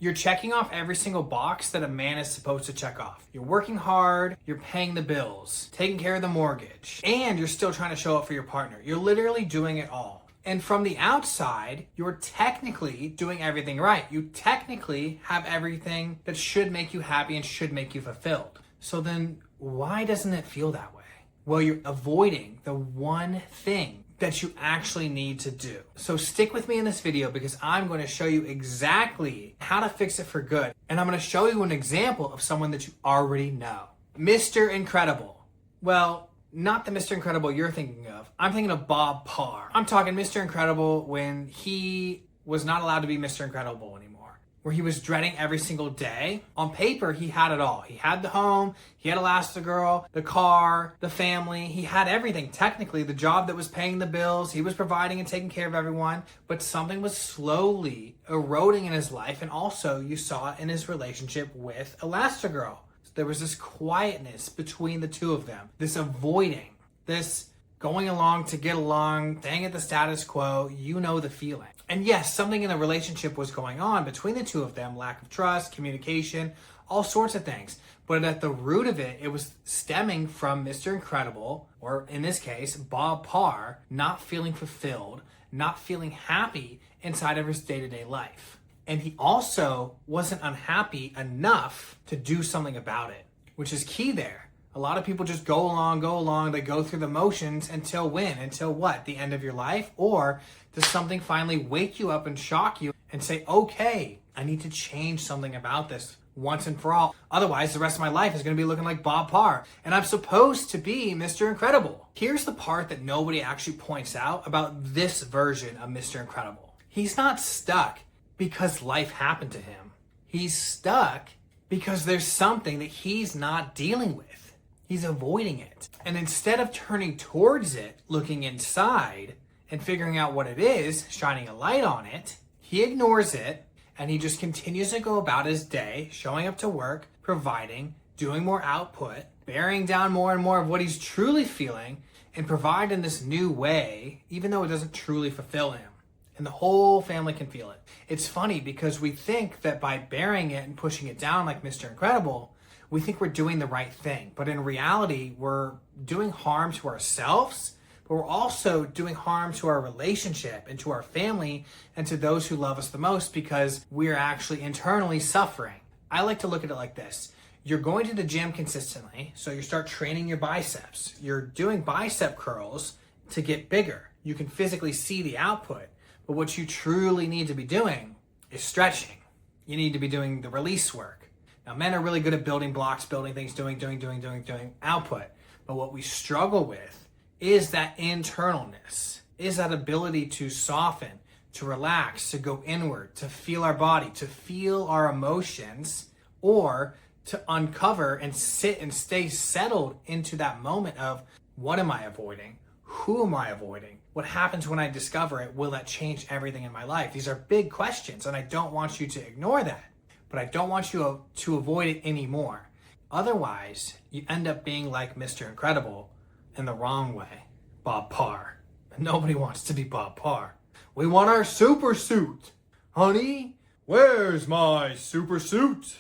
You're checking off every single box that a man is supposed to check off. You're working hard, you're paying the bills, taking care of the mortgage, and you're still trying to show up for your partner. You're literally doing it all. And from the outside, you're technically doing everything right. You technically have everything that should make you happy and should make you fulfilled. So then why doesn't it feel that way? Well, you're avoiding the one thing that you actually need to do. So stick with me in this video because I'm going to show you exactly how to fix it for good. And I'm going to show you an example of someone that you already know. Mr. Incredible. Well, not the Mr. Incredible you're thinking of. I'm thinking of Bob Parr. I'm talking Mr. Incredible when he was not allowed to be Mr. Incredible anymore, where he was dreading every single day. On paper, he had it all. He had the home, he had Elastigirl, the car, the family, he had everything. Technically, the job that was paying the bills, he was providing and taking care of everyone, but something was slowly eroding in his life, and also you saw it in his relationship with Elastigirl. There was this quietness between the two of them, this avoiding, this going along to get along, staying at the status quo. You know the feeling. And yes, something in the relationship was going on between the two of them, lack of trust, communication, all sorts of things. But at the root of it, it was stemming from Mr. Incredible, or in this case, Bob Parr, not feeling fulfilled, not feeling happy inside of his day-to-day life. And he also wasn't unhappy enough to do something about it, which is key there. A lot of people just go along, they go through the motions until when? Until what? The end of your life? Or does something finally wake you up and shock you and say, okay, I need to change something about this once and for all. Otherwise, the rest of my life is going to be looking like Bob Parr. And I'm supposed to be Mr. Incredible. Here's the part that nobody actually points out about this version of Mr. Incredible. He's not stuck because life happened to him. He's stuck because there's something that he's not dealing with. He's avoiding it. And instead of turning towards it, looking inside and figuring out what it is, shining a light on it, he ignores it and he just continues to go about his day, showing up to work, providing, doing more output, bearing down more and more of what he's truly feeling, and providing this new way, even though it doesn't truly fulfill him. And the whole family can feel it. It's funny because we think that by bearing it and pushing it down like Mr. Incredible, we think we're doing the right thing. But in reality, we're doing harm to ourselves, but we're also doing harm to our relationship and to our family and to those who love us the most because we're actually internally suffering. I like to look at it like this. You're going to the gym consistently, so you start training your biceps. You're doing bicep curls to get bigger. You can physically see the output. But what you truly need to be doing is stretching. You need to be doing the release work. Now, men are really good at building blocks, building things, doing output. But what we struggle with is that internalness, is that ability to soften, to relax, to go inward, to feel our body, to feel our emotions, or to uncover and sit and stay settled into that moment of what am I avoiding? Who am I avoiding? What happens when I discover it? Will that change everything in my life? These are big questions, and I don't want you to ignore that, but I don't want you to avoid it anymore. Otherwise, you end up being like Mr. Incredible in the wrong way, Bob Parr. And nobody wants to be Bob Parr. We want our super suit. Honey, where's my super suit?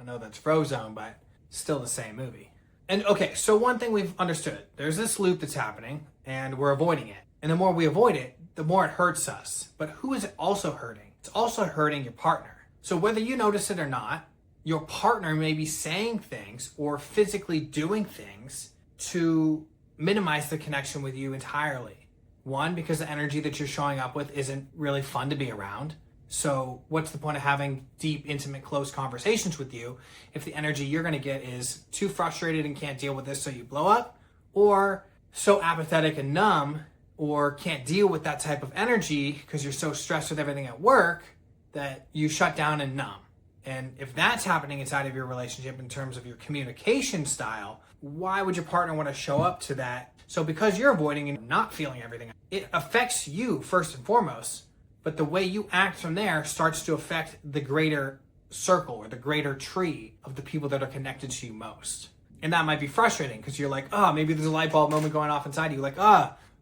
I know that's Frozone, but still the same movie. And okay, so one thing we've understood, there's this loop that's happening and we're avoiding it. And the more we avoid it, the more it hurts us. But who is it also hurting? It's also hurting your partner. So whether you notice it or not, your partner may be saying things or physically doing things to minimize the connection with you entirely. One, because the energy that you're showing up with isn't really fun to be around. So what's the point of having deep, intimate, close conversations with you if the energy you're going to get is too frustrated and can't deal with this, so you blow up, or so apathetic and numb, or can't deal with that type of energy because you're so stressed with everything at work that you shut down and numb. And if that's happening inside of your relationship in terms of your communication style, why would your partner want to show up to that? So because you're avoiding and not feeling everything, it affects you first and foremost, but the way you act from there starts to affect the greater circle or the greater tree of the people that are connected to you most. And that might be frustrating because you're like, maybe there's a light bulb moment going off inside you. Like,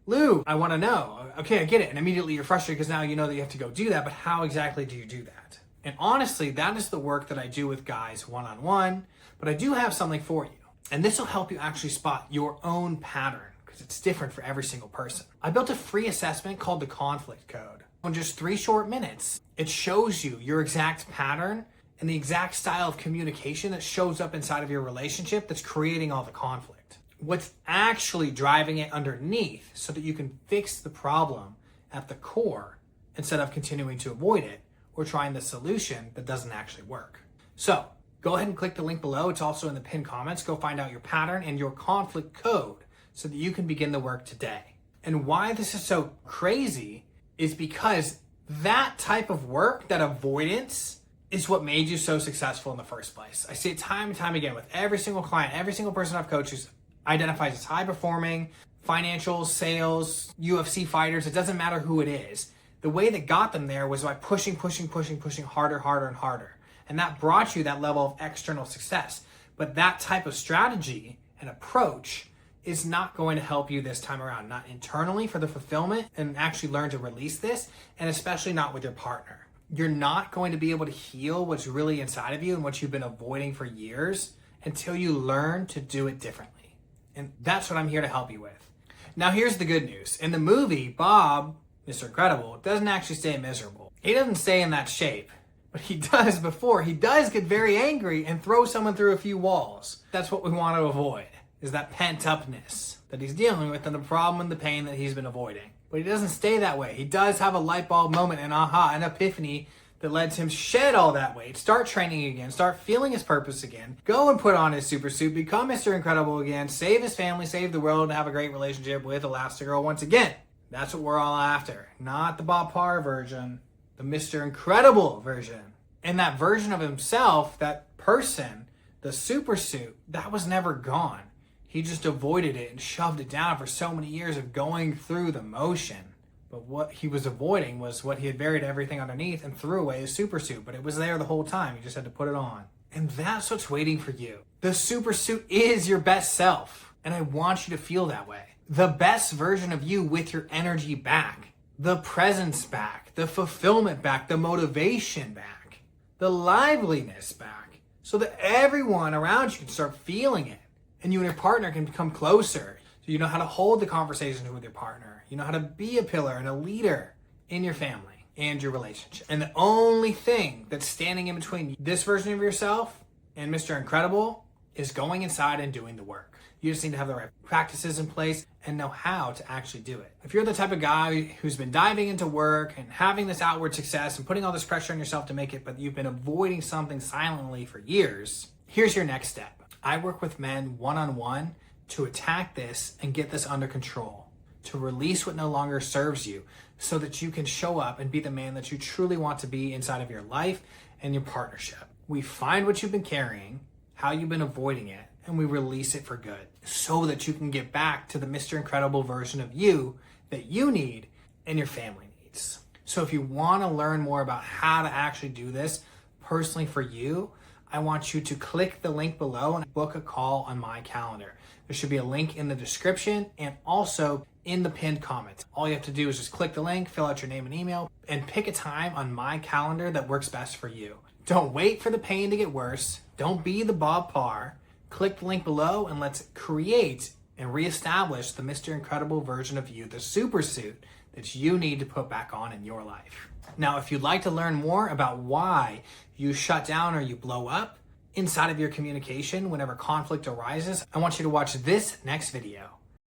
Lou, I want to know. Okay, I get it. And immediately you're frustrated because now you know that you have to go do that. But how exactly do you do that? And honestly, that is the work that I do with guys one-on-one, but I do have something for you. And this will help you actually spot your own pattern because it's different for every single person. I built a free assessment called the Conflict Code. In just 3 short minutes, it shows you your exact pattern and the exact style of communication that shows up inside of your relationship that's creating all the conflict. What's actually driving it underneath so that you can fix the problem at the core instead of continuing to avoid it or trying the solution that doesn't actually work. So go ahead and click the link below. It's also in the pinned comments. Go find out your pattern and your conflict code so that you can begin the work today. And why this is so crazy is because that type of work, that avoidance, is what made you so successful in the first place. I see it time and time again with every single client, every single person I've coached who identifies as high performing, financial, sales, UFC fighters, it doesn't matter who it is. The way that got them there was by pushing harder, harder, and harder. And that brought you that level of external success. But that type of strategy and approach is not going to help you this time around, not internally for the fulfillment and actually learn to release this, and especially not with your partner. You're not going to be able to heal what's really inside of you and what you've been avoiding for years until you learn to do it differently. And that's what I'm here to help you with. Now, here's the good news. In the movie, Bob, Mr. Incredible, doesn't actually stay miserable. He doesn't stay in that shape, but he does before. He does get very angry and throw someone through a few walls. That's what we want to avoid, is that pent-upness that he's dealing with and the problem and the pain that he's been avoiding. But he doesn't stay that way. He does have a light bulb moment, an aha, an epiphany that lets him shed all that weight, start training again, start feeling his purpose again, go and put on his super suit, become Mr. Incredible again, save his family, save the world, and have a great relationship with Elastigirl once again. That's what we're all after. Not the Bob Parr version, the Mr. Incredible version. And that version of himself, that person, the super suit, that was never gone. He just avoided it and shoved it down for so many years of going through the motion. But what he was avoiding was what he had buried everything underneath and threw away his super suit. But it was there the whole time. He just had to put it on. And that's what's waiting for you. The super suit is your best self. And I want you to feel that way. The best version of you with your energy back. The presence back. The fulfillment back. The motivation back. The liveliness back. So that everyone around you can start feeling it. And you and your partner can become closer. So you know how to hold the conversation with your partner. You know how to be a pillar and a leader in your family and your relationship. And the only thing that's standing in between this version of yourself and Mr. Incredible is going inside and doing the work. You just need to have the right practices in place and know how to actually do it. If you're the type of guy who's been diving into work and having this outward success and putting all this pressure on yourself to make it, but you've been avoiding something silently for years, here's your next step. I work with men one-on-one to attack this and get this under control, to release what no longer serves you so that you can show up and be the man that you truly want to be inside of your life and your partnership. We find what you've been carrying, how you've been avoiding it, and we release it for good so that you can get back to the Mr. Incredible version of you that you need and your family needs. So if you want to learn more about how to actually do this personally for you, I want you to click the link below and book a call on my calendar. There should be a link in the description and also in the pinned comments. All you have to do is just click the link, fill out your name and email, and pick a time on my calendar that works best for you. Don't wait for the pain to get worse. Don't be the Bob Parr. Click the link below and let's create and reestablish the Mr. Incredible version of you, the super suit that you need to put back on in your life. Now, if you'd like to learn more about why you shut down or you blow up inside of your communication whenever conflict arises, I want you to watch this next video.